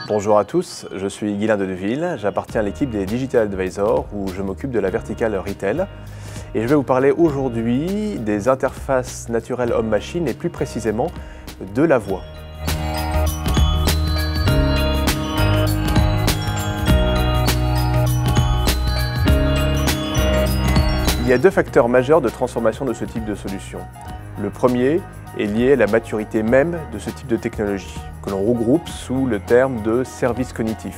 Bonjour à tous, je suis Guylain Dedeville, j'appartiens à l'équipe des Digital Advisors où je m'occupe de la verticale Retail et je vais vous parler aujourd'hui des interfaces naturelles homme-machine et plus précisément de la voix. Il y a deux facteurs majeurs de transformation de ce type de solution. Le premier est lié à la maturité même de ce type de technologie, que l'on regroupe sous le terme de service cognitif.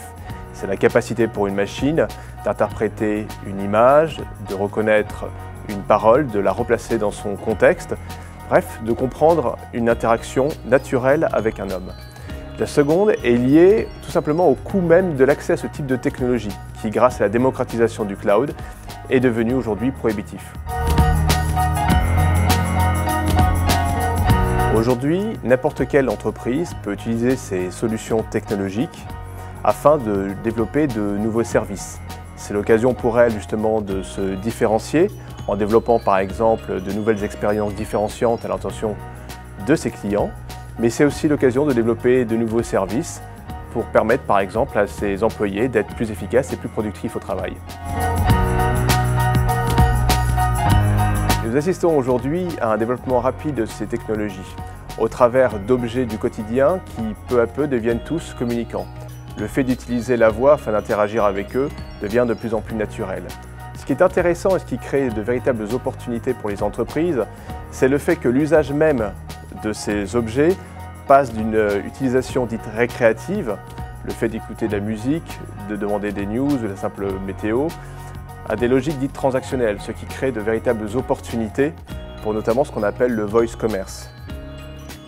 C'est la capacité pour une machine d'interpréter une image, de reconnaître une parole, de la replacer dans son contexte, bref, de comprendre une interaction naturelle avec un homme. La seconde est liée tout simplement au coût même de l'accès à ce type de technologie, qui, grâce à la démocratisation du cloud, est devenu aujourd'hui prohibitif. Aujourd'hui, n'importe quelle entreprise peut utiliser ces solutions technologiques afin de développer de nouveaux services. C'est l'occasion pour elle justement de se différencier en développant par exemple de nouvelles expériences différenciantes à l'intention de ses clients, mais c'est aussi l'occasion de développer de nouveaux services pour permettre par exemple à ses employés d'être plus efficaces et plus productifs au travail. Nous assistons aujourd'hui à un développement rapide de ces technologies, au travers d'objets du quotidien qui, peu à peu, deviennent tous communicants. Le fait d'utiliser la voix afin d'interagir avec eux devient de plus en plus naturel. Ce qui est intéressant et ce qui crée de véritables opportunités pour les entreprises, c'est le fait que l'usage même de ces objets passe d'une utilisation dite récréative, le fait d'écouter de la musique, de demander des news, de la simple météo, à des logiques dites transactionnelles, ce qui crée de véritables opportunités pour notamment ce qu'on appelle le voice commerce.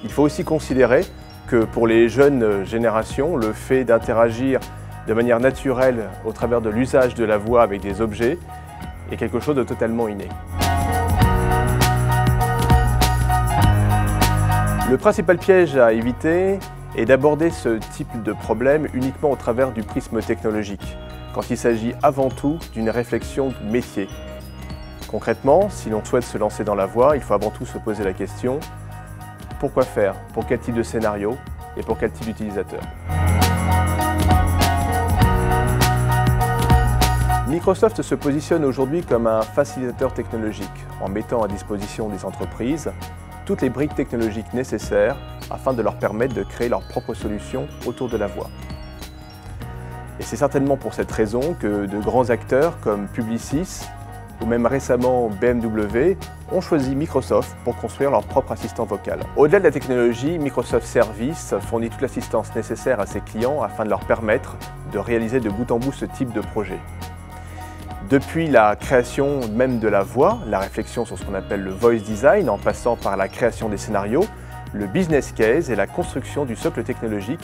Il faut aussi considérer que pour les jeunes générations, le fait d'interagir de manière naturelle au travers de l'usage de la voix avec des objets est quelque chose de totalement inné. Le principal piège à éviter est d'aborder ce type de problème uniquement au travers du prisme technologique, quand il s'agit avant tout d'une réflexion métier. Concrètement, si l'on souhaite se lancer dans la voix, il faut avant tout se poser la question « Pourquoi faire ? Pour quel type de scénario ? Et pour quel type d'utilisateur ?» Microsoft se positionne aujourd'hui comme un facilitateur technologique en mettant à disposition des entreprises toutes les briques technologiques nécessaires afin de leur permettre de créer leurs propres solutions autour de la voix. Et c'est certainement pour cette raison que de grands acteurs comme Publicis ou même récemment BMW ont choisi Microsoft pour construire leur propre assistant vocal. Au-delà de la technologie, Microsoft Service fournit toute l'assistance nécessaire à ses clients afin de leur permettre de réaliser de bout en bout ce type de projet. Depuis la création même de la voix, la réflexion sur ce qu'on appelle le voice design, en passant par la création des scénarios, le business case et la construction du socle technologique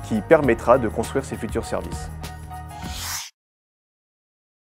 qui permettra de construire ces futurs services.